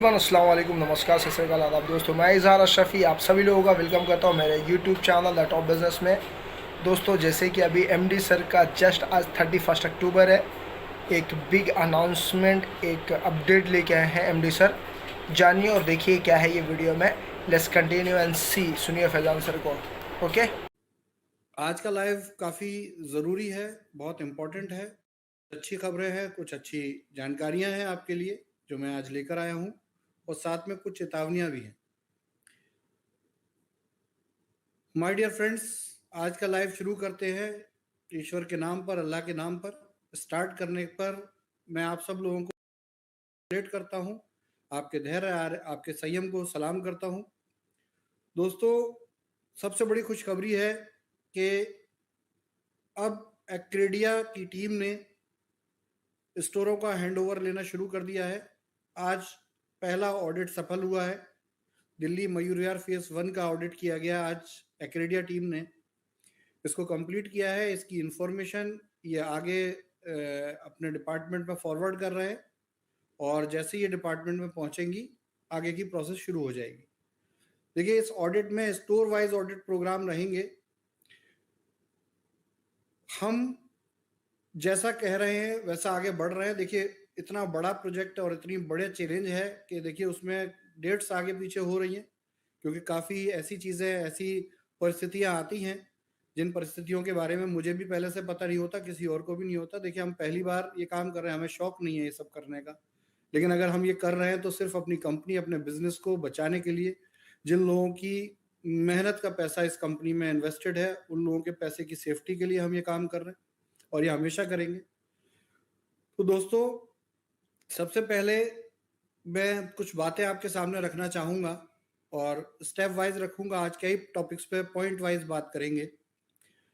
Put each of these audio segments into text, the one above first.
अस्सलाम वालेकुम, नमस्कार, सत श्री अकाल, आदाब दोस्तों। मैं इजहार अशरफ़ी आप सभी लोगों का वेलकम करता हूं मेरे YouTube channel the top business में। दोस्तों, जैसे कि अभी एमडी सर का जस्ट आज 31 अक्टूबर है, एक बिग अनाउंसमेंट, एक अपडेट लेके आए हैं एमडी सर। जानिए और देखिए क्या है ये वीडियो में। लेट्स कंटिन्यू एंड सी। सुनिए फैजान सर को। ओके। आज का लाइव काफ़ी ज़रूरी है, बहुत इम्पोर्टेंट है। अच्छी खबरें हैं, कुछ अच्छी जानकारियां हैं आपके लिए जो मैं आज लेकर आया हूं, और साथ में कुछ चेतावनियां भी हैं। माय डियर फ्रेंड्स, आज का लाइव शुरू करते हैं। ईश्वर के नाम पर, अल्लाह के नाम पर स्टार्ट करने पर मैं आप सब लोगों को ग्रेट करता हूं, आपके धैर्य, आपके संयम को सलाम करता हूं। दोस्तों, सबसे बड़ी खुशखबरी है कि अब एक्रेडिया की टीम ने स्टोरों का हैंडओवर लेना शुरू कर दिया है। आज पहला ऑडिट सफल हुआ है। दिल्ली मयूर विहार फेज 1 का ऑडिट किया गया। आज एक्रेडिया टीम ने इसको कंप्लीट किया है। इसकी इंफॉर्मेशन ये आगे अपने डिपार्टमेंट में फॉरवर्ड कर रहे हैं, और जैसे ये डिपार्टमेंट में पहुंचेंगी आगे की प्रोसेस शुरू हो जाएगी। देखिए, इस ऑडिट में स्टोर वाइज ऑडिट प्रोग्राम रहेंगे। हम जैसा कह रहे हैं वैसा आगे बढ़ रहे हैं। देखिए, इतना बड़ा प्रोजेक्ट और इतनी बड़े चैलेंज है कि देखिए उसमें डेट्स आगे पीछे हो रही हैं, क्योंकि काफ़ी ऐसी चीज़ें, ऐसी परिस्थितियां आती हैं जिन परिस्थितियों के बारे में मुझे भी पहले से पता नहीं होता, किसी और को भी नहीं होता। देखिए, हम पहली बार ये काम कर रहे हैं, हमें शौक नहीं है ये सब करने का, लेकिन अगर हम ये कर रहे हैं तो सिर्फ अपनी कंपनी, अपने बिजनेस को बचाने के लिए। जिन लोगों की मेहनत का पैसा इस कंपनी में इन्वेस्टेड है, उन लोगों के पैसे की सेफ्टी के लिए हम ये काम कर रहे हैं, और ये हमेशा करेंगे। तो दोस्तों, सबसे पहले मैं कुछ बातें आपके सामने रखना चाहूँगा, और स्टेप वाइज रखूँगा। आज कई टॉपिक्स पे पॉइंट वाइज बात करेंगे।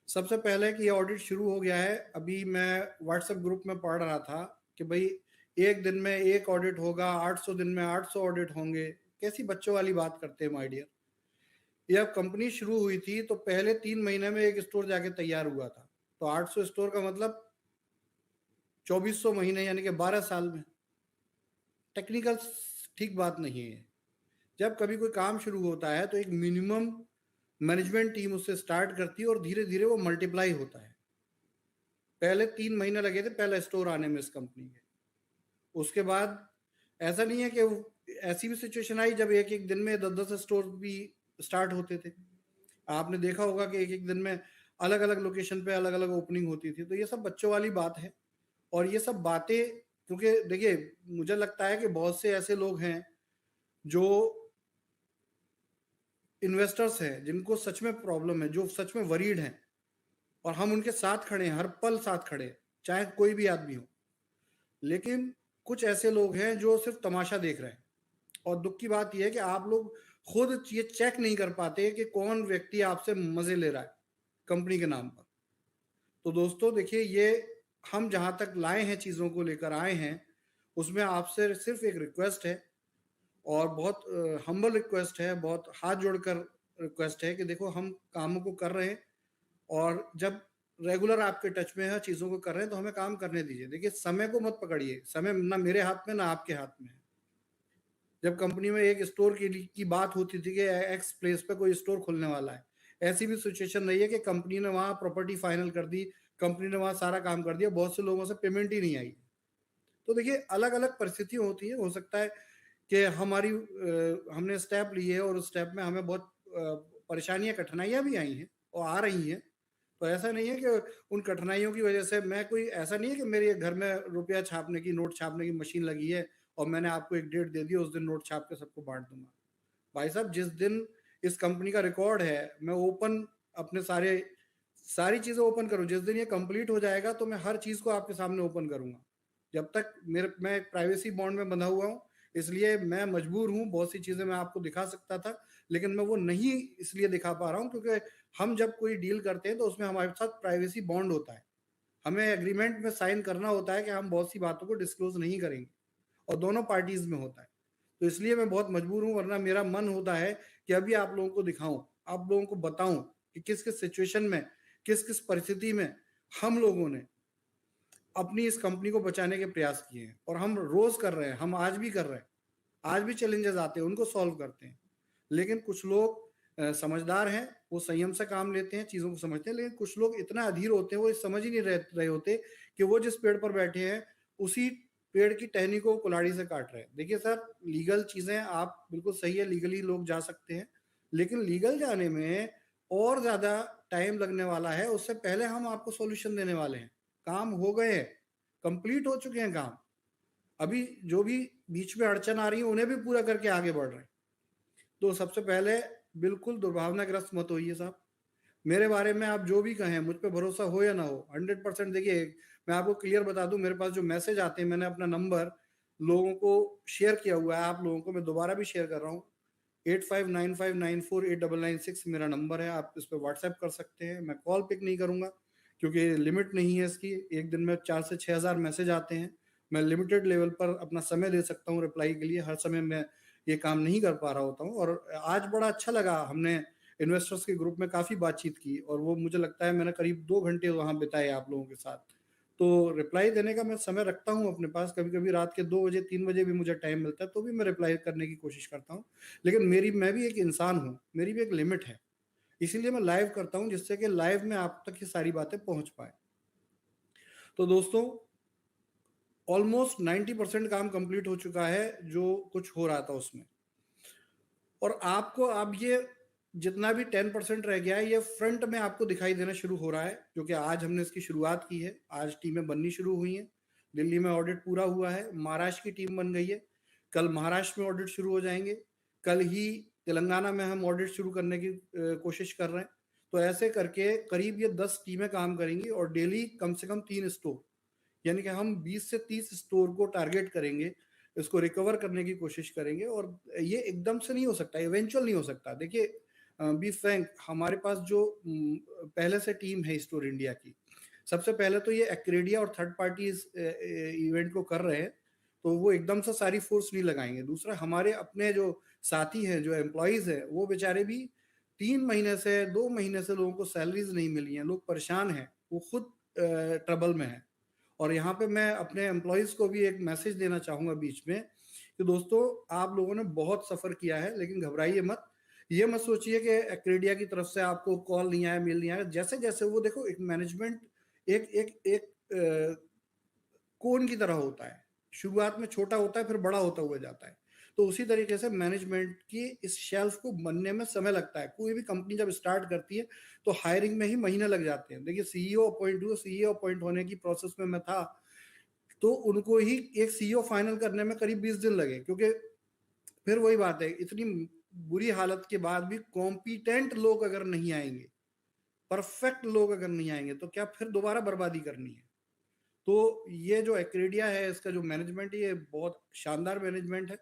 सबसे पहले कि ये ऑडिट शुरू हो गया है। अभी मैं व्हाट्सएप ग्रुप में पढ़ रहा था कि भाई एक दिन में एक ऑडिट होगा, 800 दिन में 800 ऑडिट होंगे। कैसी बच्चों वाली बात करते हैं माय डियर। ये अब कंपनी शुरू हुई थी तो पहले 3 महीने में एक स्टोर जाके तैयार हुआ था, तो 800 स्टोर का मतलब 2400 महीने, यानी कि 12 साल में। टेक्निकल ठीक बात नहीं है। जब कभी कोई काम शुरू होता है तो एक मिनिमम मैनेजमेंट टीम उससे स्टार्ट करती है, और धीरे धीरे वो मल्टीप्लाई होता है। पहले 3 महीने लगे थे पहला स्टोर आने में इस कंपनी के। उसके बाद ऐसा नहीं है कि ऐसी भी सिचुएशन आई जब एक एक दिन में 10-10 स्टोर भी स्टार्ट होते थे। आपने देखा होगा कि एक एक दिन में अलग अलग लोकेशन पे अलग अलग ओपनिंग होती थी। तो ये सब बच्चों वाली बात है, और ये सब बातें, क्योंकि देखिए, मुझे लगता है कि बहुत से ऐसे लोग हैं जो इन्वेस्टर्स हैं, जिनको सच में प्रॉब्लम है, जो सच में वरीड हैं, और हम उनके साथ खड़े हैं, हर पल साथ खड़े हैं, चाहे कोई भी आदमी हो। लेकिन कुछ ऐसे लोग हैं जो सिर्फ तमाशा देख रहे हैं, और दुख की बात यह है कि आप लोग खुद ये चेक नहीं कर पाते कि कौन व्यक्ति आपसे मजे ले रहा है कंपनी के नाम पर। तो दोस्तों देखिए, ये हम जहां तक लाए हैं, चीज़ों को लेकर आए हैं, उसमें आपसे सिर्फ एक रिक्वेस्ट है, और बहुत हम्बल रिक्वेस्ट है, बहुत हाथ जोड़कर रिक्वेस्ट है कि देखो, हम कामों को कर रहे हैं, और जब रेगुलर आपके टच में है, चीज़ों को कर रहे हैं, तो हमें काम करने दीजिए। देखिए, समय को मत पकड़िए, समय ना मेरे हाथ में ना आपके हाथ में है। जब कंपनी में एक स्टोर की बात होती थी कि एक्स प्लेस पे कोई स्टोर खुलने वाला है, ऐसी भी सिचुएशन नहीं है कि कंपनी ने वहां प्रॉपर्टी फाइनल कर दी, कंपनी ने वहां सारा काम कर दिया, बहुत से लोगों से पेमेंट ही नहीं आई। तो देखिए, अलग अलग परिस्थितियां होती है। हो सकता है कि हमने स्टेप लिए और उस स्टेप में हमें बहुत परेशानियां, कठिनाइयां भी आई हैं और आ रही हैं। तो ऐसा नहीं है कि उन कठिनाइयों की वजह से मैं कोई, ऐसा नहीं है कि मेरे घर में रुपया छापने की, नोट छापने की मशीन लगी है और मैंने आपको एक डेट दे दी, उस दिन नोट छाप के सबको बांट दूंगा। भाई साहब, जिस दिन इस कंपनी का रिकॉर्ड है, मैं ओपन अपने सारी चीजें ओपन करूँ, जिस दिन ये कंप्लीट हो जाएगा तो मैं हर चीज को आपके सामने ओपन करूंगा। जब तक मैं प्राइवेसी बॉन्ड में बंधा हुआ हूँ, इसलिए मैं मजबूर हूँ। बहुत सी चीजें मैं आपको दिखा सकता था, लेकिन मैं वो नहीं इसलिए दिखा पा रहा हूँ क्योंकि हम जब कोई डील करते हैं तो उसमें हमारे साथ प्राइवेसी बॉन्ड होता है। हमें एग्रीमेंट में साइन करना होता है कि हम बहुत सी बातों को डिस्क्लोज नहीं करेंगे, और दोनों पार्टीज में होता है। तो इसलिए मैं बहुत मजबूर हूँ, वरना मेरा मन होता है कि अभी आप लोगों को दिखाऊं, आप लोगों को बताऊं कि किस किस सिचुएशन में, किस किस परिस्थिति में हम लोगों ने अपनी इस कंपनी को बचाने के प्रयास किए हैं, और हम रोज कर रहे हैं, हम आज भी कर रहे हैं। आज भी चैलेंजेस आते हैं, उनको सॉल्व करते हैं। लेकिन कुछ लोग समझदार हैं, वो संयम से काम लेते हैं, चीजों को समझते हैं। लेकिन कुछ लोग इतना अधीर होते हैं, वो समझ ही नहीं रहे होते कि वो जिस पेड़ पर बैठे हैं उसी पेड़ की टहनी को कुल्हाड़ी से काट रहे हैं। देखिए सर, लीगल चीजें आप बिल्कुल सही है, लीगली लोग जा सकते हैं, लेकिन लीगल जाने में और ज्यादा टाइम लगने वाला है। उससे पहले हम आपको सॉल्यूशन देने वाले हैं। काम हो गए हैं, कंप्लीट हो चुके हैं काम। अभी जो भी बीच में अड़चन आ रही है उन्हें भी पूरा करके आगे बढ़ रहे हैं। तो सबसे पहले बिल्कुल दुर्भावनाग्रस्त मत होइए साहब। मेरे बारे में आप जो भी कहें, मुझ पे भरोसा हो या ना हो, 100% देखिए, मैं आपको क्लियर बता दूं, मेरे पास जो मैसेज आते हैं, मैंने अपना नंबर लोगों को शेयर किया हुआ है, आप लोगों को मैं दोबारा भी शेयर कर रहा हूँ। 8595948996 मेरा नंबर है, आप इस पर व्हाट्सएप कर सकते हैं। मैं कॉल पिक नहीं करूंगा क्योंकि लिमिट नहीं है इसकी, एक दिन में 4 से 6 हज़ार मैसेज आते हैं। मैं लिमिटेड लेवल पर अपना समय दे सकता हूँ रिप्लाई के लिए, हर समय मैं ये काम नहीं कर पा रहा होता हूँ। और आज बड़ा अच्छा लगा, हमने इन्वेस्टर्स के ग्रुप में काफी बातचीत की और वो मुझे लगता है मैंने करीब 2 घंटे वहां बिताए आप लोगों के साथ। तो रिप्लाई देने का मैं समय रखता हूँ अपने पास, कभी कभी रात के 2 बजे 3 बजे भी मुझे टाइम मिलता है तो भी मैं रिप्लाई करने की कोशिश करता हूँ। लेकिन मैं भी एक इंसान हूँ, मेरी भी एक लिमिट है, इसीलिए मैं लाइव करता हूँ, जिससे कि लाइव में आप तक ये सारी बातें पहुंच पाए। तो दोस्तों, ऑलमोस्ट 90% काम कंप्लीट हो चुका है जो कुछ हो रहा था उसमें। और आपको अब ये जितना भी 10% रह गया है, ये फ्रंट में आपको दिखाई देना शुरू हो रहा है, क्योंकि आज हमने इसकी शुरुआत की है, आज टीमें बननी शुरू हुई हैं। दिल्ली में ऑडिट पूरा हुआ है, महाराष्ट्र की टीम बन गई है, कल महाराष्ट्र में ऑडिट शुरू हो जाएंगे, कल ही तेलंगाना में हम ऑडिट शुरू करने की कोशिश कर रहे हैं। तो ऐसे करके करीब ये 10 टीमें काम करेंगी और डेली कम से कम 3 स्टोर, यानी कि हम 20 से 30 स्टोर को टारगेट करेंगे, इसको रिकवर करने की कोशिश करेंगे। और ये एकदम से नहीं हो सकता, इवेंचुअल नहीं हो सकता। देखिए, बी फ्रैंक, हमारे पास जो पहले से टीम है स्टोर इंडिया की, सबसे पहले तो ये एक्रेडिया और थर्ड पार्टी इस इवेंट को कर रहे हैं, तो वो एकदम से सारी फोर्स नहीं लगाएंगे। दूसरा, हमारे अपने जो साथी हैं, जो एम्प्लॉयज हैं, वो बेचारे भी 3 महीने से 2 महीने से लोगों को सैलरीज नहीं मिली हैं, लोग परेशान हैं, वो खुद ट्रबल में है। और यहाँ पे मैं अपने एम्प्लॉयज को भी एक मैसेज देना चाहूंगा बीच में कि दोस्तों, आप लोगों ने बहुत सफर किया है, लेकिन घबराइए मत। ये मत सोचिए कि एक्रेडिया की तरफ से आपको कॉल नहीं आया, मेल नहीं आया। जैसे जैसे वो, देखो, एक मैनेजमेंट एक एक एक कोन की तरह होता है, शुरुआत में छोटा होता है, फिर बड़ा होता हुआ जाता है। तो उसी तरीके से मैनेजमेंट की इस शेल्फ को बनने में समय लगता है। कोई भी कंपनी जब स्टार्ट करती है तो हायरिंग में ही महीने लग जाते हैं। देखिए, सीईओ अपॉइंट होने की प्रोसेस में मैं था, तो उनको ही एक सीईओ फाइनल करने में करीब 20 दिन लगे, क्योंकि फिर वही बात है, इतनी बुरी हालत के बाद भी कॉम्पिटेंट लोग अगर नहीं आएंगे, परफेक्ट लोग अगर नहीं आएंगे, तो क्या फिर दोबारा बर्बादी करनी है। तो ये जो एक्रेडिया है, इसका जो मैनेजमेंट है, ये बहुत शानदार मैनेजमेंट है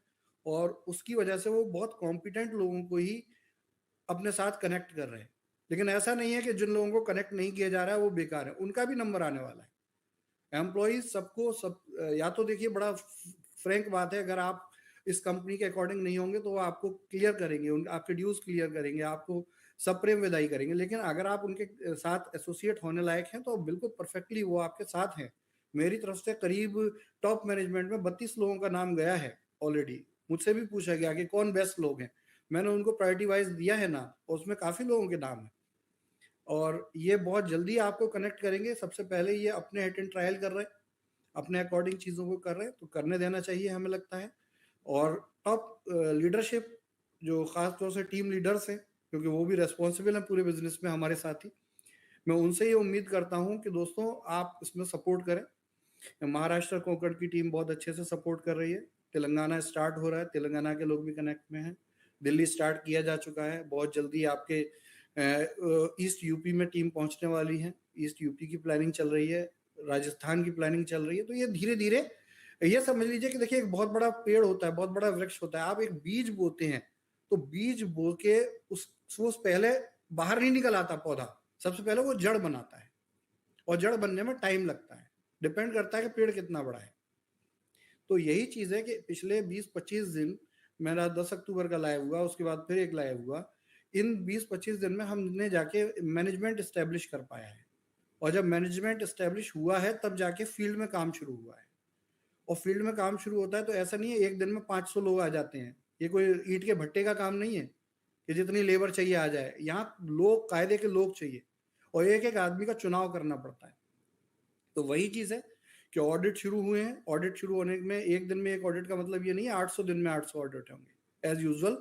और उसकी वजह से वो बहुत कॉम्पिटेंट लोगों को ही अपने साथ कनेक्ट कर रहे हैं। लेकिन ऐसा नहीं है कि जिन लोगों को कनेक्ट नहीं किया जा रहा है वो बेकार है, उनका भी नंबर आने वाला है। एम्प्लॉयज सबको सब, या तो देखिए, बड़ा फ्रैंक बात है, अगर आप इस कंपनी के अकॉर्डिंग नहीं होंगे तो वो आपको क्लियर करेंगे, आपके ड्यूज क्लियर करेंगे, आपको सप्रेम विदाई करेंगे। लेकिन अगर आप उनके साथ एसोसिएट होने लायक हैं तो बिल्कुल परफेक्टली वो आपके साथ हैं। मेरी तरफ से करीब टॉप मैनेजमेंट में 32 लोगों का नाम गया है ऑलरेडी। मुझसे भी पूछा गया कि कौन बेस्ट लोग हैं, मैंने उनको प्रायोरिटी वाइज दिया है नाम, और उसमें काफी लोगों के नाम है। और ये बहुत जल्दी आपको कनेक्ट करेंगे। सबसे पहले ये अपने हिट एंड ट्रायल कर रहे हैं, अपने अकॉर्डिंग चीजों को कर रहे हैं, तो करने देना चाहिए हमें लगता है। और टॉप लीडरशिप, जो खास तौर से टीम लीडर्स हैं, क्योंकि वो भी रेस्पॉन्सिबल हैं पूरे बिजनेस में हमारे साथ ही, मैं उनसे ये उम्मीद करता हूं कि दोस्तों आप इसमें सपोर्ट करें। महाराष्ट्र कोंकण की टीम बहुत अच्छे से सपोर्ट कर रही है, तेलंगाना स्टार्ट हो रहा है, तेलंगाना के लोग भी कनेक्ट में हैं, दिल्ली स्टार्ट किया जा चुका है, बहुत जल्दी आपके ईस्ट यूपी में टीम पहुंचने वाली है, ईस्ट यूपी की प्लानिंग चल रही है, राजस्थान की प्लानिंग चल रही है। तो ये धीरे धीरे, ये समझ लीजिए कि देखिए, एक बहुत बड़ा पेड़ होता है, बहुत बड़ा वृक्ष होता है, आप एक बीज बोते हैं, तो बीज बो के उस पहले बाहर नहीं निकल आता पौधा, सबसे पहले वो जड़ बनाता है, और जड़ बनने में टाइम लगता है, डिपेंड करता है कि पेड़ कितना बड़ा है। तो यही चीज है कि पिछले 20-25 दिन, मेरा 10 अक्टूबर का लाइव हुआ, उसके बाद फिर एक लाइव हुआ, इन 20-25 दिन में हमने जाके मैनेजमेंट स्टैब्लिश कर पाया है। और जब मैनेजमेंट स्टैब्लिश हुआ है तब जाके फील्ड में काम शुरू हुआ है। और फील्ड में काम शुरू होता है तो ऐसा नहीं है एक दिन में 500 लोग आ जाते हैं। ये कोई ईंट के भट्टे का काम नहीं है कि जितनी लेबर चाहिए आ जाए। यहाँ लोग, कायदे के लोग चाहिए और एक एक आदमी का चुनाव करना पड़ता है। तो वही चीज है कि ऑडिट शुरू हुए हैं। ऑडिट शुरू होने में एक दिन में एक ऑडिट का मतलब ये नहीं है 800 दिन में 800 ऑडिट होंगे। एज यूजुअल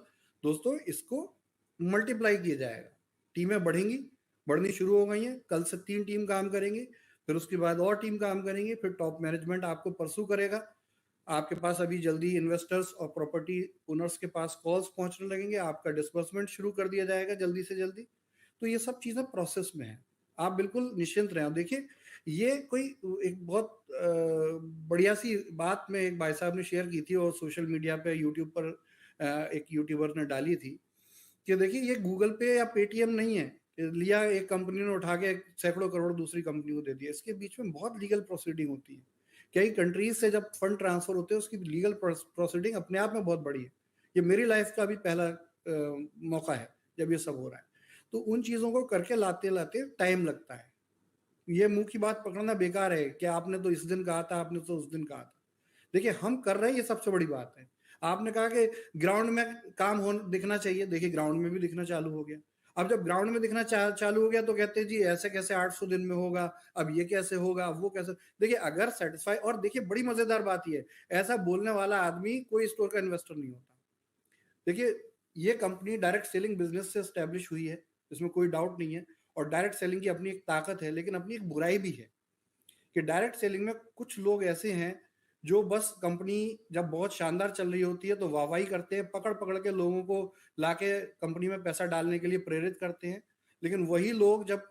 दोस्तों, इसको मल्टीप्लाई किया जाएगा। टीमें बढ़ेंगी, बढ़नी शुरू हो गई हैं। कल से 3 टीम काम करेंगी, फिर उसके बाद और टीम काम करेंगी, फिर टॉप मैनेजमेंट आपको परसू करेगा। आपके पास अभी जल्दी इन्वेस्टर्स और प्रॉपर्टी ओनर्स के पास कॉल्स पहुंचने लगेंगे, आपका डिस्बर्समेंट शुरू कर दिया जाएगा जल्दी से जल्दी। तो ये सब चीजें प्रोसेस में है, आप बिल्कुल निश्चिंत रहें। देखिए, ये कोई एक बहुत बढ़िया सी बात में एक भाई साहब ने शेयर की थी और सोशल मीडिया पे, यूट्यूब पर एक यूट्यूबर ने डाली थी कि देखिए, ये गूगल पे या पेटीएम नहीं है लिया एक कंपनी ने उठा के सैकड़ों करोड़ दूसरी कंपनी को दे दिया। इसके बीच में बहुत लीगल प्रोसीडिंग होती है। कई कंट्रीज से जब फंड ट्रांसफर होते हैं उसकी लीगल प्रोसीडिंग अपने आप में बहुत बड़ी है। ये मेरी लाइफ का भी पहला मौका है जब ये सब हो रहा है। तो उन चीजों को करके लाते लाते टाइम लगता है। ये मुंह की बात पकड़ना बेकार है कि आपने तो इस दिन कहा था, आपने तो उस दिन कहा था। देखिए, हम कर रहे हैं, ये सबसे बड़ी बात है। आपने कहा कि ग्राउंड में काम हो दिखना चाहिए, देखिए ग्राउंड में भी दिखना चालू हो गया। अब जब ग्राउंड में दिखना चालू हो गया तो कहते हैं जी ऐसे कैसे 800 दिन में होगा, अब ये कैसे होगा, अब वो कैसे। देखिए, अगर सेटिस्फाई, और देखिए बड़ी मजेदार बात ये है, ऐसा बोलने वाला आदमी कोई स्टोर का इन्वेस्टर नहीं होता। देखिए, ये कंपनी डायरेक्ट सेलिंग बिजनेस से स्टैब्लिश हुई है, इसमें कोई डाउट नहीं है। और डायरेक्ट सेलिंग की अपनी एक ताकत है, लेकिन अपनी एक बुराई भी है कि डायरेक्ट सेलिंग में कुछ लोग ऐसे हैं जो बस कंपनी जब बहुत शानदार चल रही होती है तो वाहवाही करते हैं, पकड़ पकड़ के लोगों को लाके कंपनी में पैसा डालने के लिए प्रेरित करते हैं। लेकिन वही लोग जब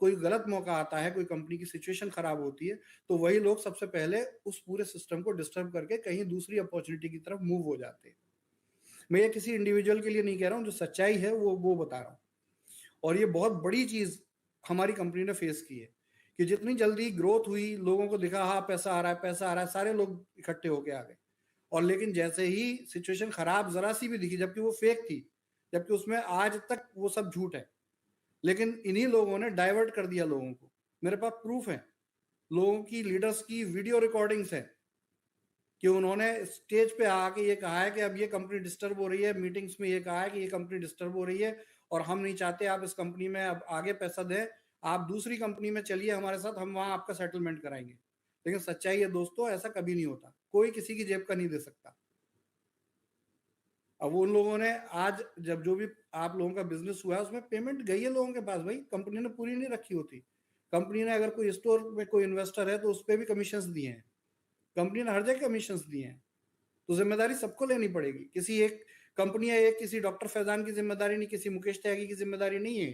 कोई गलत मौका आता है, कोई कंपनी की सिचुएशन खराब होती है, तो वही लोग सबसे पहले उस पूरे सिस्टम को डिस्टर्ब करके कहीं दूसरी अपॉर्चुनिटी की तरफ मूव हो जाते हैं। मैं ये किसी इंडिविजुअल के लिए नहीं कह रहा हूँ, जो सच्चाई है वो बता रहा हूँ। और ये बहुत बड़ी चीज हमारी कंपनी ने फेस की है कि जितनी जल्दी ग्रोथ हुई, लोगों को दिखा हाँ पैसा आ रहा है, पैसा आ रहा है, सारे लोग इकट्ठे होके आ गए। और लेकिन जैसे ही सिचुएशन खराब जरा सी भी दिखी, जबकि वो फेक थी, जबकि उसमें आज तक वो सब झूठ है, लेकिन इन्हीं लोगों ने डाइवर्ट कर दिया लोगों को। मेरे पास प्रूफ है, लोगों की, लीडर्स की वीडियो रिकॉर्डिंग्स है कि उन्होंने स्टेज पे आके ये कहा है कि अब ये कंपनी डिस्टर्ब हो रही है, मीटिंग्स में ये कहा है कि ये कंपनी डिस्टर्ब हो रही है और हम नहीं चाहते आप इस कंपनी में अब आगे पैसा दें, आप दूसरी कंपनी में चलिए हमारे साथ, हम वहां आपका सेटलमेंट कराएंगे। लेकिन सच्चाई है दोस्तों, ऐसा कभी नहीं होता, कोई किसी की जेब का नहीं दे सकता। अब उन लोगों ने आज जब जो भी आप लोगों का बिजनेस हुआ है उसमें पेमेंट गई है लोगों के पास, भाई कंपनी ने पूरी नहीं रखी होती। कंपनी ने अगर कोई स्टोर में कोई इन्वेस्टर है तो उस पर भी कमीशन दिए हैं, कंपनी ने हर जगह कमीशन दिए हैं। तो जिम्मेदारी सबको लेनी पड़ेगी, किसी एक कंपनी या एक किसी डॉक्टर फैजान की जिम्मेदारी नहीं, किसी मुकेश त्यागी की जिम्मेदारी नहीं है,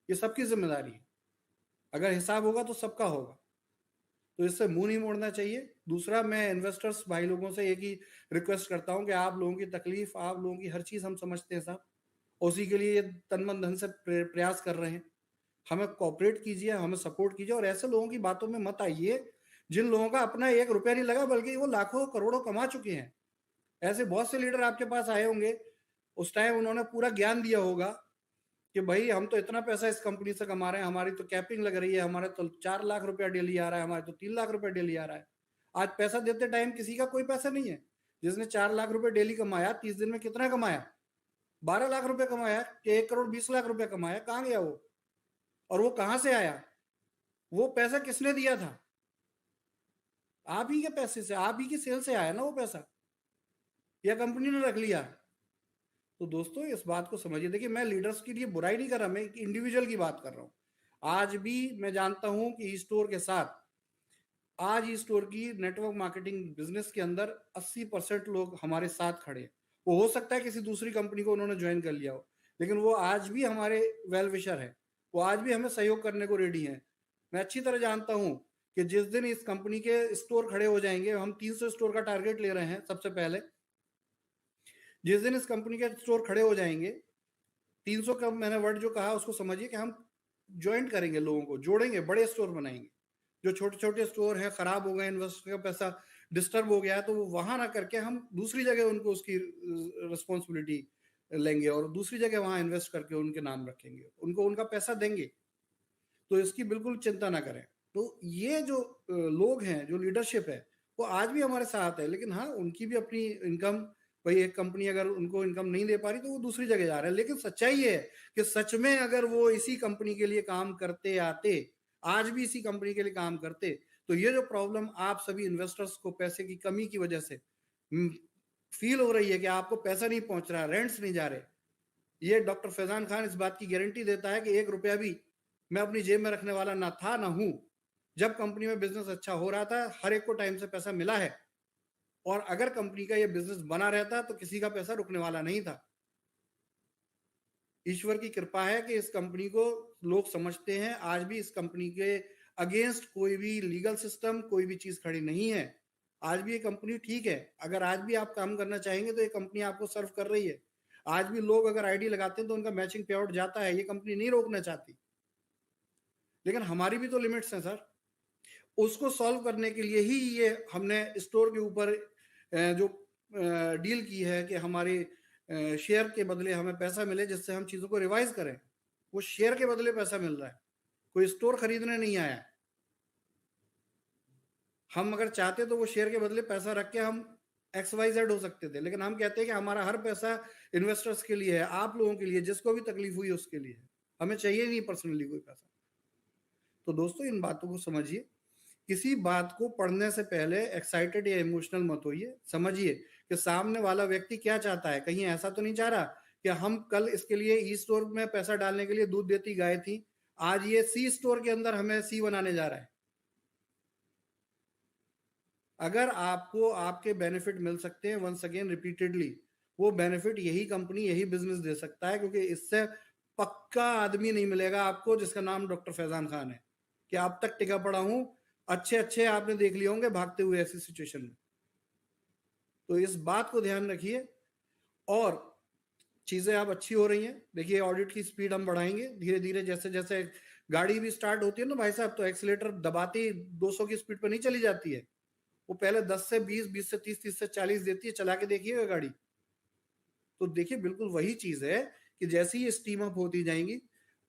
ये सबकी जिम्मेदारी है। अगर हिसाब होगा तो सबका होगा, तो इससे मुंह नहीं मोड़ना चाहिए। दूसरा, मैं इन्वेस्टर्स भाई लोगों से एक ही रिक्वेस्ट करता हूं कि आप लोगों की तकलीफ, आप लोगों की हर चीज हम समझते हैं साहब, उसी के लिए ये तन मन धन से प्रयास कर रहे हैं। हमें कोऑपरेट कीजिए, हमें सपोर्ट कीजिए और ऐसे लोगों की बातों में मत आइए जिन लोगों का अपना 1 रुपया नहीं लगा, बल्कि वो लाखों करोड़ों कमा चुके हैं। ऐसे बहुत से लीडर आपके पास आए होंगे, उस टाइम उन्होंने पूरा ज्ञान दिया होगा कि भाई हम तो इतना पैसा इस कंपनी से कमा रहे हैं, हमारी तो कैपिंग लग रही है, हमारे तो 4 लाख रुपया डेली आ रहा है, हमारे तो 3 लाख रुपया डेली आ रहा है। आज पैसा देते टाइम किसी का कोई पैसा नहीं है। जिसने 4 लाख रुपए डेली कमाया, 30 दिन में कितना कमाया? 12 लाख रुपए कमाया, 1 करोड़ 20 लाख रुपए कमाया। कहाँ गया वो? और वो कहां से आया? वो पैसा किसने दिया था? आप ही के पैसे से, आप ही की सेल से आया ना वो पैसा, या कंपनी ने रख लिया? तो दोस्तों, इस बात को समझिए। देखिए, मैं लीडर्स के लिए बुराई नहीं कर रहा, मैं एक इंडिविजुअल की बात कर रहा हूं। आज भी मैं जानता हूं कि ई स्टोर के साथ, आज ई स्टोर की नेटवर्क मार्केटिंग बिजनेस के अंदर 80% लोग हमारे साथ खड़े हैं। वो हो सकता है किसी दूसरी कंपनी को उन्होंने ज्वाइन कर लिया हो, लेकिन वो आज भी हमारे वेल विशर है, वो आज भी हमें सहयोग करने को रेडी है। मैं अच्छी तरह जानता हूं कि जिस दिन इस कंपनी के स्टोर खड़े हो जाएंगे, हम 300 स्टोर का टारगेट ले रहे हैं सबसे पहले, जिस दिन इस कंपनी के स्टोर खड़े हो जाएंगे, 300 का मैंने वर्ड जो कहा उसको समझिए कि हम ज्वाइंट करेंगे, लोगों को जोड़ेंगे, बड़े स्टोर बनाएंगे। जो छोटे छोटे स्टोर है, खराब हो गए, इन्वेस्टर का पैसा डिस्टर्ब हो गया, तो वो वहां ना करके हम दूसरी जगह उनको उसकी रिस्पॉन्सिबिलिटी लेंगे और दूसरी जगह वहां इन्वेस्ट करके उनके नाम रखेंगे, उनको उनका पैसा देंगे। तो इसकी बिल्कुल चिंता ना करें। तो ये जो लोग हैं, जो लीडरशिप है, वो आज भी हमारे साथ है, लेकिन हाँ उनकी भी अपनी इनकम, भाई एक कंपनी अगर उनको इनकम नहीं दे पा रही तो वो दूसरी जगह जा रहे हैं। लेकिन सच्चाई है कि सच में अगर वो इसी कंपनी के लिए काम करते आते, आज भी इसी कंपनी के लिए काम करते, तो ये जो प्रॉब्लम आप सभी इन्वेस्टर्स को पैसे की कमी की वजह से फील हो रही है कि आपको पैसा नहीं पहुंच रहा, रेंट्स नहीं जा रहे, ये डॉक्टर फैजान खान इस बात की गारंटी देता है कि 1 रुपया भी मैं अपनी जेब में रखने वाला ना था ना हूं। जब कंपनी में बिजनेस अच्छा हो रहा था, हर एक को टाइम से पैसा मिला है, और अगर कंपनी का ये बिजनेस बना रहता तो किसी का पैसा रुकने वाला नहीं था। ईश्वर की कृपा है कि इस कंपनी को लोग समझते हैं। आज भी इस कंपनी के अगेंस्ट कोई भी लीगल सिस्टम, कोई भी चीज खड़ी नहीं है। आज भी ये कंपनी ठीक है। अगर आज भी आप काम करना चाहेंगे तो ये कंपनी आपको सर्व कर रही है। आज भी लोग अगर आईडी लगाते हैं तो उनका मैचिंग पे आउट जाता है। ये कंपनी नहीं रोकना चाहती, लेकिन हमारी भी तो लिमिट्स हैं सर। उसको सॉल्व करने के लिए ही ये हमने स्टोर के ऊपर जो डील की है कि हमारे शेयर के बदले हमें पैसा मिले, जिससे हम चीजों को रिवाइज करें। वो शेयर के बदले पैसा मिल रहा है, कोई स्टोर खरीदने नहीं आया। हम अगर चाहते तो वो शेयर के बदले पैसा रख के हम XYZ हो सकते थे, लेकिन हम कहते हैं कि हमारा हर पैसा इन्वेस्टर्स के लिए है, आप लोगों के लिए, जिसको भी तकलीफ हुई उसके लिए है। हमें चाहिए नहीं पर्सनली कोई पैसा। तो दोस्तों इन बातों को समझिए। किसी बात को पढ़ने से पहले एक्साइटेड या इमोशनल मत होइए। समझिए कि सामने वाला व्यक्ति क्या चाहता है। कहीं ऐसा तो नहीं चाह रहा कि हम कल इसके लिए ई स्टोर में पैसा डालने के लिए दूध देती गाय थी, आज ये सी स्टोर के अंदर हमें सी बनाने जा रहा है। अगर आपको आपके बेनिफिट मिल सकते हैं, वंस अगेन रिपीटेडली, वो बेनिफिट यही कंपनी, यही बिजनेस दे सकता है, क्योंकि इससे पक्का आदमी नहीं मिलेगा आपको जिसका नाम डॉक्टर फैजान खान है कि अब तक टिका पड़ा हूं। अच्छे अच्छे आपने देख लिए होंगे भागते हुए ऐसी सिचुएशन में। तो इस बात को ध्यान रखिए। और चीजें अब अच्छी हो रही हैं। देखिए ऑडिट की स्पीड हम बढ़ाएंगे धीरे धीरे। जैसे जैसे गाड़ी भी स्टार्ट होती है ना भाई साहब, तो एक्सीलेटर दबाते ही 200 की स्पीड पर नहीं चली जाती है। वो पहले 10 से 20, 20 से 30, 30 से 40 देती है। चला के देखिएगा गाड़ी, तो देखिए बिल्कुल वही चीज है कि जैसे ही स्टीम अप होती जाएंगी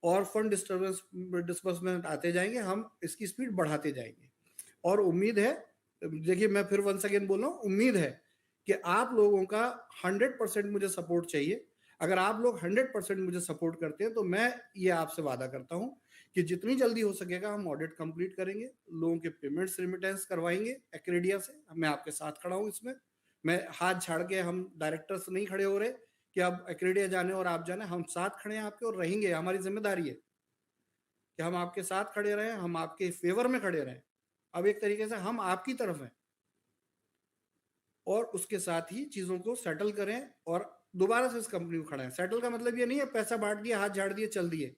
और फंड डिस्बर्समेंट आते जाएंगे, हम इसकी स्पीड बढ़ाते जाएंगे। और उम्मीद है, देखिए मैं फिर वंस अगेन बोल रहा हूं, उम्मीद है कि आप लोगों का 100% मुझे सपोर्ट चाहिए। अगर आप लोग 100% मुझे सपोर्ट करते हैं तो मैं ये आपसे वादा करता हूं कि जितनी जल्दी हो सकेगा हम ऑडिट कंप्लीट करेंगे, लोगों के पेमेंट्स रिमिटेंस करवाएंगे एक्रेडिया से। मैं आपके साथ खड़ा हूं इसमें। मैं हाथ झाड़ के, हम डायरेक्टर्स नहीं खड़े हो रहे कि अब एक्रेडिया जाने और आप जाने। हम साथ खड़े हैं आपके और रहेंगे। हमारी जिम्मेदारी है कि हम आपके साथ खड़े रहें, हम आपके फेवर में खड़े रहें। अब एक तरीके से हम आपकी तरफ हैं और उसके साथ ही चीजों को सेटल करें और दोबारा से इस कंपनी को खड़ा है। सेटल का मतलब ये नहीं है पैसा बांट दिया, हाथ झाड़ दिए, चल दिए।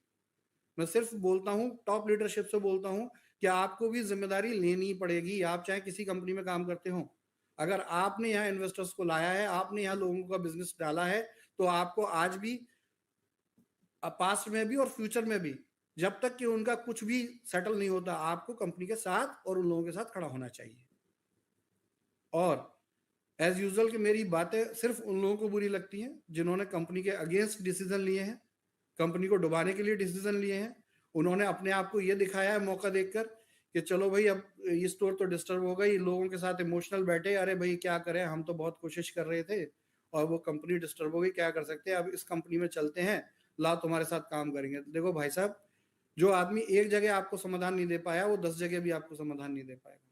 मैं सिर्फ बोलता हूं, टॉप लीडरशिप से बोलता हूं कि आपको भी जिम्मेदारी लेनी पड़ेगी। आप चाहे किसी कंपनी में काम करते हो, अगर आपने यहाँ इन्वेस्टर्स को लाया है, आपने यहाँ लोगों का बिजनेस डाला है, तो आपको आज भी, पास्ट में भी और फ्यूचर में भी, जब तक कि उनका कुछ भी सेटल नहीं होता, आपको कंपनी के साथ और उन लोगों के साथ खड़ा होना चाहिए। और एज यूजुअल कि मेरी बातें सिर्फ उन लोगों को बुरी लगती हैं जिन्होंने कंपनी के अगेंस्ट डिसीजन लिए हैं, कंपनी को डुबाने के लिए डिसीजन लिए हैं। उन्होंने अपने आप को ये दिखाया है मौका देखकर कि चलो भाई अब ये स्टोर तो डिस्टर्ब हो गई, लोगों के साथ इमोशनल बैठे, अरे भाई क्या करें, हम तो बहुत कोशिश कर रहे थे और वो कंपनी डिस्टर्ब हो गई, क्या कर सकते हैं, अब इस कंपनी में चलते हैं, ला तुम्हारे साथ काम करेंगे। देखो भाई साहब, जो आदमी एक जगह आपको समाधान नहीं दे पाया, वो 10 जगह भी आपको समाधान नहीं दे पाएगा।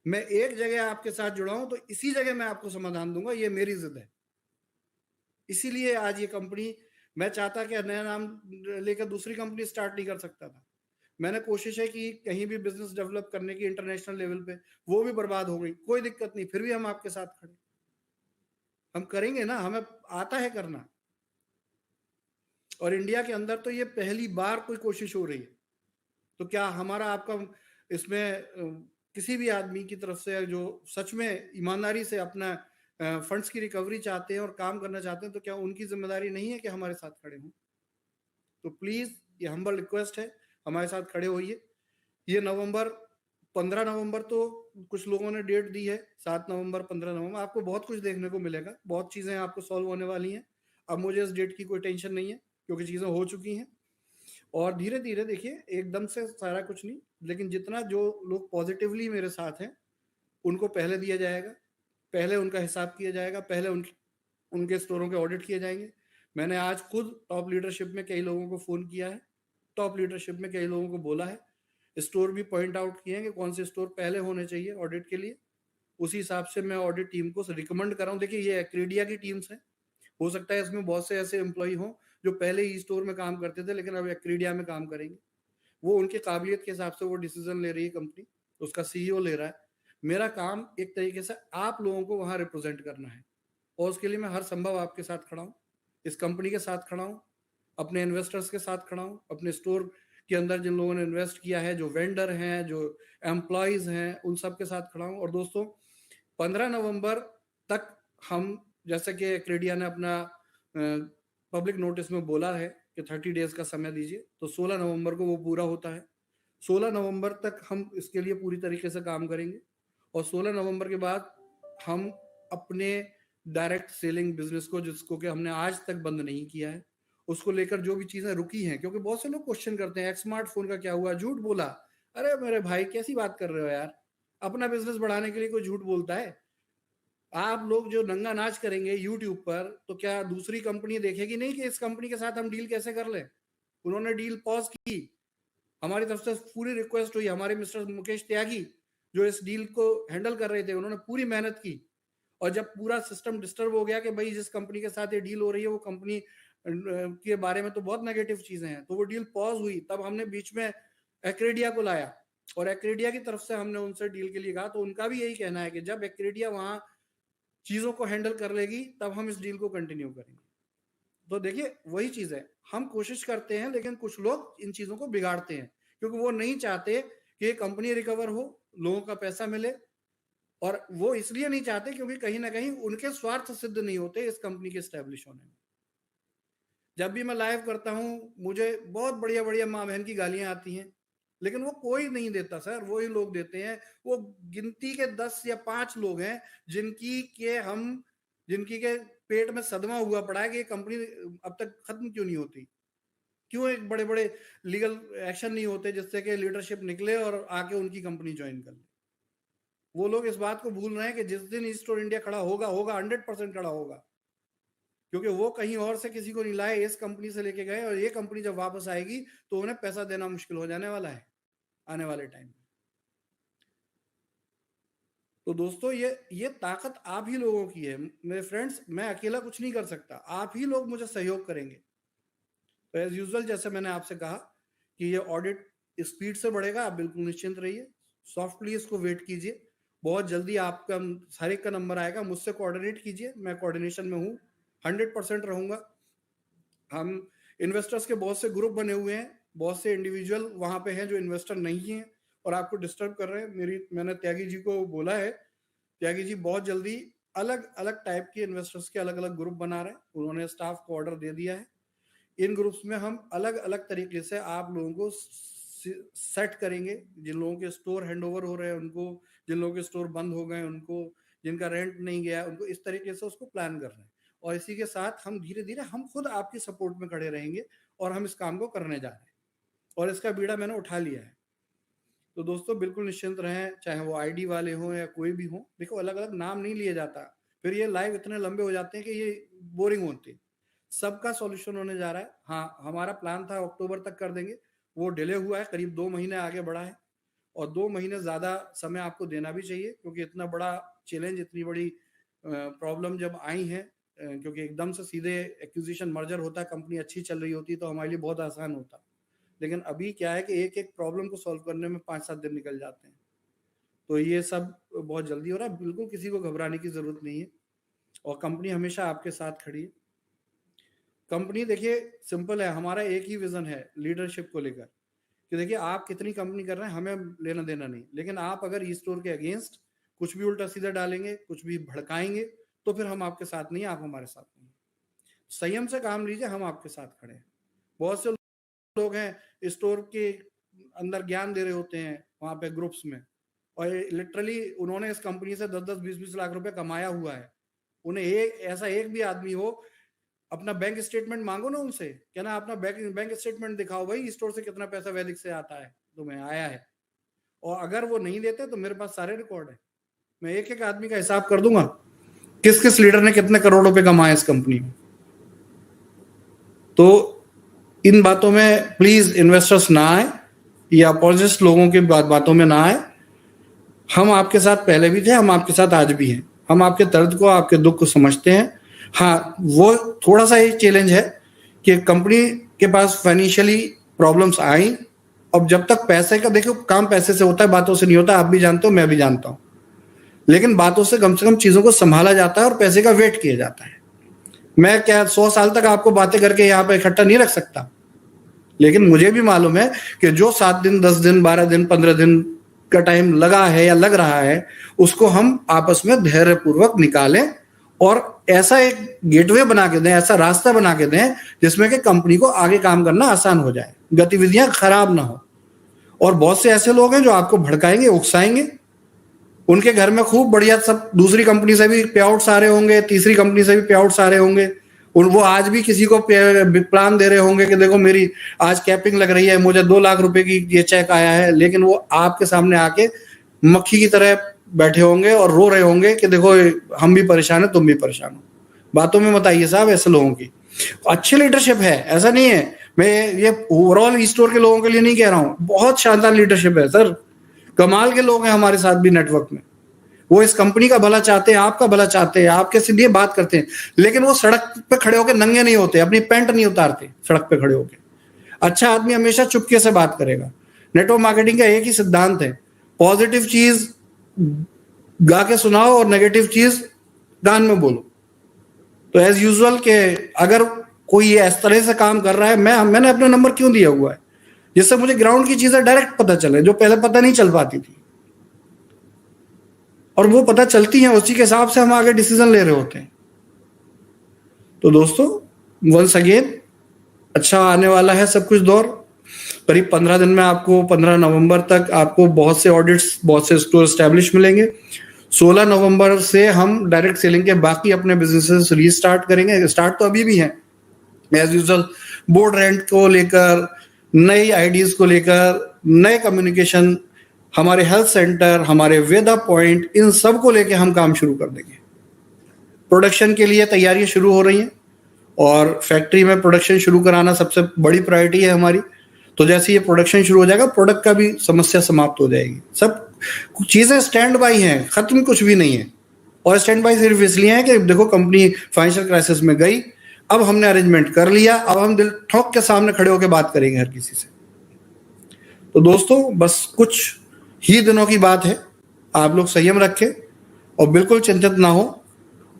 मैं एक जगह आपके साथ जुड़ा हूं तो इसी जगह मैं आपको समाधान दूंगा, ये मेरी जिद है। इसीलिए आज ये कंपनी, मैं चाहता कि नया नाम लेकर दूसरी कंपनी स्टार्ट नहीं कर सकता था। मैंने कोशिश है कि कहीं भी बिजनेस डेवलप करने की इंटरनेशनल लेवल पे, वो भी बर्बाद हो गई। कोई दिक्कत नहीं, फिर भी हम आपके साथ खड़े, हम करेंगे ना, हमें आता है करना। और इंडिया के अंदर तो ये पहली बार कोई कोशिश हो रही है। तो क्या हमारा आपका इसमें किसी भी आदमी की तरफ से जो सच में ईमानदारी से अपना फंड्स की रिकवरी चाहते हैं और काम करना चाहते हैं, तो क्या उनकी जिम्मेदारी नहीं है कि हमारे साथ खड़े हों? तो प्लीज ये हम्बल रिक्वेस्ट है, हमारे साथ खड़े होइए। ये नवंबर, 15 नवंबर तो कुछ लोगों ने डेट दी है, 7 नवंबर, 15 नवंबर, आपको बहुत कुछ देखने को मिलेगा, बहुत चीजें आपको सॉल्व होने वाली हैं। अब मुझे इस डेट की कोई टेंशन नहीं है क्योंकि चीजें हो चुकी हैं। और धीरे धीरे देखिए, एकदम से सारा कुछ नहीं, लेकिन जितना जो लोग पॉजिटिवली मेरे साथ हैं, उनको पहले दिया जाएगा, पहले उनका हिसाब किया जाएगा, पहले उनके स्टोरों के ऑडिट किए जाएंगे। मैंने आज खुद टॉप लीडरशिप में कई लोगों को फोन किया है, टॉप लीडरशिप में कई लोगों को बोला है, स्टोर भी पॉइंट आउट किए हैं कि कौन से स्टोर पहले होने चाहिए ऑडिट के लिए। उसी हिसाब से मैं ऑडिट टीम को रिकमेंड कर रहा हूँ। देखिए, ये एक्रेडिया की टीम्स है, हो सकता है इसमें बहुत से ऐसे एम्प्लॉय हों जो पहले ई स्टोर में काम करते थे लेकिन अब एक्रेडिया में काम करेंगे। वो उनके काबिलियत के हिसाब से वो डिसीजन ले रही है कंपनी, उसका सीईओ ले रहा है। मेरा काम एक तरीके से आप लोगों को वहां रिप्रेजेंट करना है, और उसके लिए मैं हर संभव आपके साथ खड़ा हूँ, इस कंपनी के साथ खड़ा हूँ, अपने इन्वेस्टर्स के साथ खड़ा हूँ, अपने स्टोर के अंदर जिन लोगों ने इन्वेस्ट किया है, जो वेंडर हैं, जो एम्प्लॉयज हैं, उन सब के साथ खड़ा हूँ। और दोस्तों, 15 नवंबर तक हम, जैसे कि एक्रेडिया ने अपना पब्लिक नोटिस में बोला है कि 30 डेज का समय दीजिए, तो 16 नवंबर को वो पूरा होता है। 16 नवंबर तक हम इसके लिए पूरी तरीके से काम करेंगे, और 16 नवंबर के बाद हम अपने डायरेक्ट सेलिंग बिजनेस को, जिसको कि हमने आज तक बंद नहीं किया है, उसको लेकर जो भी चीजें रुकी हैं, क्योंकि बहुत से लोग क्वेश्चन करते हैं स्मार्टफोन का क्या हुआ, झूठ बोला। अरे मेरे भाई, कैसी बात कर रहे हो यार, अपना बिजनेस बढ़ाने के लिए कोई झूठ बोलता है? आप लोग जो नंगा नाच करेंगे यूट्यूब पर, तो क्या दूसरी कंपनी देखेगी नहीं कि इस कंपनी के साथ हम डील कैसे कर लें? उन्होंने डील पॉज की, हमारी तरफ से पूरी रिक्वेस्ट हुई, हमारे मिस्टर मुकेश त्यागी जो इस डील को हैंडल कर रहे थे, उन्होंने पूरी मेहनत की। और जब पूरा सिस्टम डिस्टर्ब हो गया कि भाई जिस कंपनी के साथ ये डील हो रही है वो कंपनी के बारे में तो बहुत नेगेटिव चीजें हैं, तो वो डील पॉज हुई। तब हमने बीच में एक्रेडिया को लाया, और एक्रेडिया की तरफ से हमने उनसे डील के लिए कहा, तो उनका भी यही कहना है कि जब एक्रेडिया वहां चीजों को हैंडल कर लेगी तब हम इस डील को कंटिन्यू करेंगे। तो देखिए, वही चीज है, हम कोशिश करते हैं लेकिन कुछ लोग इन चीजों को बिगाड़ते हैं, क्योंकि वो नहीं चाहते कि ये कंपनी रिकवर हो, लोगों का पैसा मिले। और वो इसलिए नहीं चाहते क्योंकि कहीं ना कहीं उनके स्वार्थ सिद्ध नहीं होते इस कंपनी के स्टैब्लिश होने में। जब भी मैं लाइव करता हूं, मुझे बहुत बढ़िया बढ़िया माँ बहन की गालियां आती हैं, लेकिन वो कोई नहीं देता सर, वही लोग देते हैं। वो गिनती के 10 या 5 लोग हैं जिनकी के पेट में सदमा हुआ पड़ा है कि ये कंपनी अब तक खत्म क्यों नहीं होती, क्यों एक बड़े बड़े लीगल एक्शन नहीं होते जिससे कि लीडरशिप निकले और आके उनकी कंपनी ज्वाइन कर ले। वो लोग इस बात को भूल रहे हैं कि जिस दिन ई स्टोर इंडिया खड़ा होगा 100% खड़ा होगा, क्योंकि वो कहीं और से किसी को नहीं लाए, इस कंपनी से लेके गए, और ये कंपनी जब वापस आएगी तो उन्हें पैसा देना मुश्किल हो जाने वाला है आने वाले टाइम में। तो दोस्तों, ये ताकत आप ही लोगों की है मेरे फ्रेंड्स, मैं अकेला कुछ नहीं कर सकता, आप ही लोग मुझे सहयोग करेंगे। तो एज यूजुअल, जैसे मैंने आपसे कहा कि ये ऑडिट स्पीड से बढ़ेगा, आप बिल्कुल निश्चिंत रहिए, सॉफ्टली इसको वेट कीजिए, बहुत जल्दी आपका हर एक का नंबर आएगा, मुझसे कोऑर्डिनेट कीजिए, मैं कोऑर्डिनेशन में हूँ, 100% रहूंगा। हम इन्वेस्टर्स के बहुत से ग्रुप बने हुए हैं, बहुत से इंडिविजुअल वहां पे हैं जो इन्वेस्टर नहीं हैं और आपको डिस्टर्ब कर रहे हैं। मैंने त्यागी जी को बोला है, त्यागी जी बहुत जल्दी अलग अलग टाइप के इन्वेस्टर्स के अलग अलग ग्रुप बना रहे हैं, उन्होंने स्टाफ को ऑर्डर दे दिया है। इन ग्रुप्स में हम अलग अलग तरीके से आप लोगों को सेट करेंगे, जिन लोगों के स्टोर हैंडओवर हो रहे हैं उनको, जिन लोगों के स्टोर बंद हो गए उनको, जिनका रेंट नहीं गया उनको, इस तरीके से उसको प्लान कर रहे हैं। और इसी के साथ हम धीरे धीरे हम खुद आपकी सपोर्ट में खड़े रहेंगे और हम इस काम को करने जा रहे हैं, और इसका बीड़ा मैंने उठा लिया है। तो दोस्तों, बिल्कुल निश्चिंत रहें, चाहे वो आईडी वाले हों या कोई भी हो। देखो, अलग अलग नाम नहीं लिए जाता, फिर ये लाइव इतने लंबे हो जाते हैं कि ये बोरिंग होते हैं। सबका सॉल्यूशन होने जा रहा है। हाँ, हमारा प्लान था अक्टूबर तक कर देंगे, वो डिले हुआ है, करीब 2 महीने आगे बढ़ा है, और 2 महीने ज्यादा समय आपको देना भी चाहिए, क्योंकि इतना बड़ा चैलेंज, इतनी बड़ी प्रॉब्लम जब आई है, क्योंकि एकदम से सीधे एक्विजिशन मर्जर होता है, कंपनी अच्छी चल रही होती तो हमारे लिए बहुत आसान होता, लेकिन अभी क्या है कि एक एक प्रॉब्लम को सॉल्व करने में 5-7 दिन निकल जाते हैं। तो ये सब बहुत जल्दी हो रहा है, बिल्कुल किसी को घबराने की जरूरत नहीं है, और कंपनी हमेशा आपके साथ खड़ी है। कंपनी देखिए सिंपल है, हमारा एक ही विजन है लीडरशिप को लेकर, कि देखिए आप कितनी कंपनी कर रहे हैं हमें लेना देना नहीं, लेकिन आप अगर ई स्टोर के अगेंस्ट कुछ भी उल्टा सीधा डालेंगे, कुछ भी भड़काएंगे, तो फिर हम आपके साथ नहीं, आप हमारे साथ नहीं। संयम से काम लीजिए, हम आपके साथ खड़े हैं। बहुत से लोग हैं स्टोर के अंदर ज्ञान दे रहे होते हैं वहां पे ग्रुप्स में, और लिटरली उन्होंने इस कंपनी से 10-10, 20-20 लाख रुपए कमाया हुआ है। उन्हें ऐसा एक भी आदमी हो, अपना बैंक स्टेटमेंट मांगो ना उनसे, क्या ना अपना बैंक स्टेटमेंट दिखाओ भाई, स्टोर से कितना पैसा वैदिक से आता है तुम्हें आया है, और अगर वो नहीं देते तो मेरे पास सारे रिकॉर्ड है। मैं एक एक आदमी का हिसाब कर दूंगा, किस किस लीडर ने कितने करोड़ रुपए कमाए इस कंपनी में। तो इन बातों में प्लीज इन्वेस्टर्स ना आए या अपोजिस्ट लोगों की बातों में ना आए। हम आपके साथ पहले भी थे, हम आपके साथ आज भी हैं। हम आपके दर्द को, आपके दुख को समझते हैं। हाँ, वो थोड़ा सा एक चैलेंज है कि कंपनी के पास फाइनेंशियली प्रॉब्लम्स आई। अब जब तक पैसे का, देखो काम पैसे से होता है, बातों से नहीं होता। आप भी जानते हो, मैं भी जानता हूं। लेकिन बातों से कम चीजों को संभाला जाता है और पैसे का वेट किया जाता है। मैं क्या 100 साल तक आपको बातें करके यहाँ पे इकट्ठा नहीं रख सकता, लेकिन मुझे भी मालूम है कि जो 7 दिन 10 दिन 12 दिन 15 दिन का टाइम लगा है या लग रहा है, उसको हम आपस में धैर्यपूर्वक निकालें और ऐसा एक गेटवे बना के दें, ऐसा रास्ता बना के दें जिसमें कि कंपनी को आगे काम करना आसान हो जाए, गतिविधियां खराब ना हो। और बहुत से ऐसे लोग हैं जो आपको भड़काएंगे, उकसाएंगे। उनके घर में खूब बढ़िया सब दूसरी कंपनी से भी पे आउट्स आ रहे होंगे, तीसरी कंपनी से भी पे आउट्स आ रहे होंगे। वो आज भी किसी को प्लान दे रहे होंगे कि देखो मेरी आज कैपिंग लग रही है, मुझे 2 लाख रुपए की ये चेक आया है। लेकिन वो आपके सामने आके मक्खी की तरह बैठे होंगे और रो रहे होंगे कि देखो हम भी परेशान है, तुम भी परेशान हो। बातों में मत आइए साहब ऐसे लोगों की। अच्छी लीडरशिप है, ऐसा नहीं है। मैं ये ओवरऑल स्टोर के लोगों के लिए नहीं कह रहा हूँ, बहुत शानदार लीडरशिप है सर। कमाल के लोग हैं हमारे साथ भी नेटवर्क में। वो इस कंपनी का भला चाहते हैं, आपका भला चाहते हैं, आपके से लिए बात करते हैं। लेकिन वो सड़क पे खड़े होकर नंगे नहीं होते, अपनी पैंट नहीं उतारते सड़क पे खड़े होकर। अच्छा आदमी हमेशा चुपके से बात करेगा। नेटवर्क मार्केटिंग का एक ही सिद्धांत है, पॉजिटिव चीज गा के सुनाओ और नेगेटिव चीज कान में बोलो। तो एज यूजुअल के अगर कोई इस तरह से काम कर रहा है, मैंने अपना नंबर क्यों दिया हुआ है, जिससे मुझे ग्राउंड की चीजें डायरेक्ट पता चले, जो पहले पता नहीं चल पाती थी। और वो पता चलती हैं, उसी के हिसाब से हम आगे डिसीजन ले रहे होते हैं। तो दोस्तों वंस अगेन अच्छा आने वाला है सब कुछ दौर। करीब 15 दिन में आपको 15 नवंबर तक आपको बहुत से ऑडिट्स, बहुत से स्टोर एस्टेब्लिश मिलेंगे। 16 नवंबर से हम डायरेक्ट सेलिंग के बाकी अपने बिजनेसेस रीस्टार्ट करेंगे। स्टार्ट तो अभी भी है एज यूजुअल, बोर्ड रेंट को लेकर, नई आईडीज को लेकर, नए कम्युनिकेशन, हमारे हेल्थ सेंटर, हमारे वेदा पॉइंट, इन सब को लेकर हम काम शुरू कर देंगे। प्रोडक्शन के लिए तैयारियां शुरू हो रही हैं और फैक्ट्री में प्रोडक्शन शुरू कराना सबसे बड़ी प्रायोरिटी है हमारी। तो जैसे ये प्रोडक्शन शुरू हो जाएगा, प्रोडक्ट का भी समस्या समाप्त हो जाएगी। सब चीजें स्टैंड बाई हैं, खत्म कुछ भी नहीं है। और स्टैंड बाई सिर्फ इसलिए है कि देखो कंपनी फाइनेंशियल क्राइसिस में गई, अब हमने अरेंजमेंट कर लिया, अब हम दिल ठोक के सामने खड़े होकर बात करेंगे हर किसी से। तो दोस्तों बस कुछ ही दिनों की बात है, आप लोग संयम रखें और बिल्कुल चिंतित ना हो।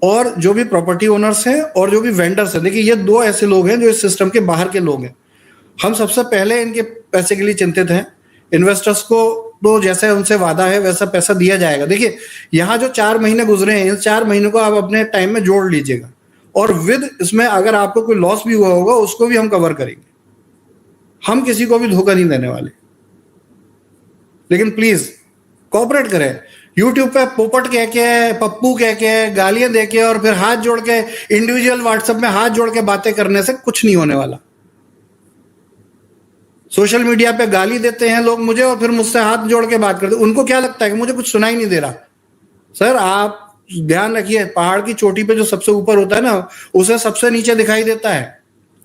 और जो भी प्रॉपर्टी ओनर्स हैं और जो भी वेंडर्स हैं, देखिए ये 2 ऐसे लोग हैं जो इस सिस्टम के बाहर के लोग हैं। हम सबसे पहले इनके पैसे के लिए चिंतित हैं। इन्वेस्टर्स को तो जैसे उनसे वादा है वैसा पैसा दिया जाएगा। देखिए यहाँ जो 4 महीने गुजरे हैं, इन 4 महीनों को आप अपने टाइम में जोड़ लीजिएगा और विद इसमें अगर आपको कोई लॉस भी हुआ होगा उसको भी हम कवर करेंगे। हम किसी को भी धोखा नहीं देने वाले। लेकिन प्लीज कोऑपरेट करें। यूट्यूब पे पोपट कह के, पप्पू कह के, गालियां दे के और फिर हाथ जोड़ के इंडिविजुअल व्हाट्सएप में हाथ जोड़ के बातें करने से कुछ नहीं होने वाला। सोशल मीडिया पे गाली देते हैं लोग मुझे और फिर मुझसे हाथ जोड़ के बात करते हैं। उनको क्या लगता है कि मुझे कुछ सुनाई नहीं दे रहा। सर आप ध्यान रखिए, पहाड़ की चोटी पे जो सबसे ऊपर होता है ना, उसे सबसे नीचे दिखाई देता है।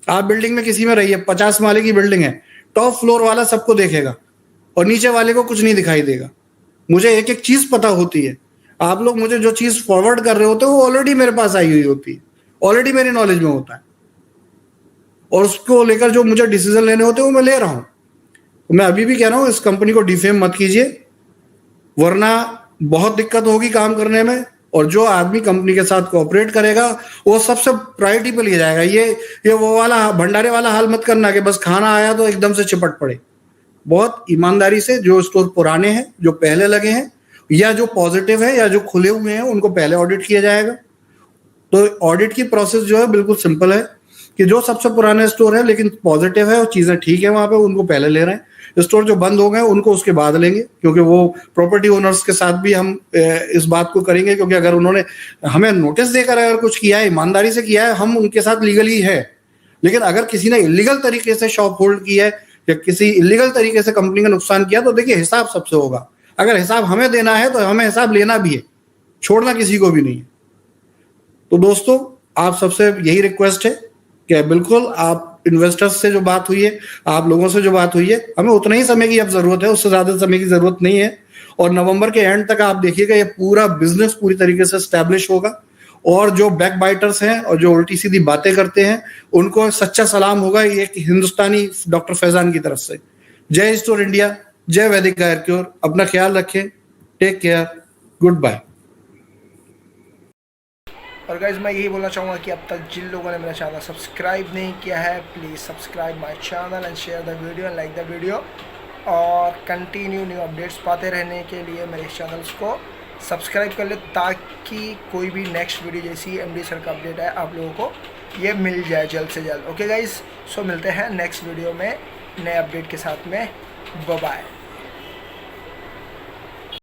आप बिल्डिंग में किसी में रहिए, 50 माले की बिल्डिंग है, टॉप फ्लोर वाला सबको देखेगा और नीचे वाले को कुछ नहीं दिखाई देगा। मुझे एक एक चीज पता होती है। आप लोग मुझे जो चीज फॉरवर्ड कर रहे होते हो वो ऑलरेडी मेरे पास आई हुई होती है, ऑलरेडी मेरी नॉलेज में होता है और उसको लेकर जो मुझे डिसीजन लेने होते हैं वो मैं ले रहा हूं। तो मैं अभी भी कह रहा हूं इस कंपनी को डिफेम मत कीजिए, वरना बहुत दिक्कत होगी काम करने में। और जो आदमी कंपनी के साथ कोऑपरेट करेगा वो सबसे प्रायोरिटी पे लिया जाएगा। ये वो वाला भंडारे वाला हाल मत करना कि बस खाना आया तो एकदम से चिपट पड़े। बहुत ईमानदारी से जो स्टोर पुराने हैं, जो पहले लगे हैं या जो पॉजिटिव है या जो खुले हुए हैं, उनको पहले ऑडिट किया जाएगा। तो ऑडिट की प्रोसेस जो है बिल्कुल सिंपल है कि जो सबसे पुराने स्टोर है लेकिन पॉजिटिव है और चीजें ठीक है वहां पे, उनको पहले ले रहे हैं। स्टोर जो बंद हो गए उनको उसके बाद लेंगे, क्योंकि वो प्रॉपर्टी ओनर्स के साथ भी हम इस बात को करेंगे। क्योंकि अगर उन्होंने हमें नोटिस देकर अगर कुछ किया है, ईमानदारी से किया है, हम उनके साथ लीगली है। लेकिन अगर किसी ने इलीगल तरीके से शॉप होल्ड की है या किसी इलीगल तरीके से कंपनी का नुकसान किया, तो देखिए हिसाब सबसे होगा। अगर हिसाब हमें देना है तो हमें हिसाब लेना भी है। छोड़ना किसी को भी नहीं है। तो दोस्तों आप सबसे यही रिक्वेस्ट है कि बिल्कुल आप इन्वेस्टर्स से जो बात हुई है, आप लोगों से जो बात हुई है, हमें उतना ही समय की अब जरूरत है, उससे ज्यादा समय की जरूरत नहीं है। और नवंबर के एंड तक आप देखिएगा ये पूरा बिजनेस पूरी तरीके से स्टैब्लिश होगा और जो बैक बाइटर्स हैं और जो उल्टी सीधी बातें करते हैं उनको सच्चा सलाम होगा एक हिंदुस्तानी डॉक्टर फैजान की तरफ से। जय स्टोर इंडिया, जय वैदिक हेयर क्योर। अपना ख्याल रखें, टेक केयर, गुड बाय। और गाइज मैं यही बोलना चाहूँगा कि अब तक जिन लोगों ने मेरा चैनल सब्सक्राइब नहीं किया है, please subscribe my channel and share the video and like the video. और कंटिन्यू न्यू अपडेट्स पाते रहने के लिए मेरे चैनल्स को सब्सक्राइब कर ले, ताकि कोई भी नेक्स्ट वीडियो जैसी एमडी सर का अपडेट है आप लोगों को ये मिल जाए जल्द से जल्द। ओके गाइज, सो मिलते हैं नेक्स्ट वीडियो में नए अपडेट के साथ में। Bye bye.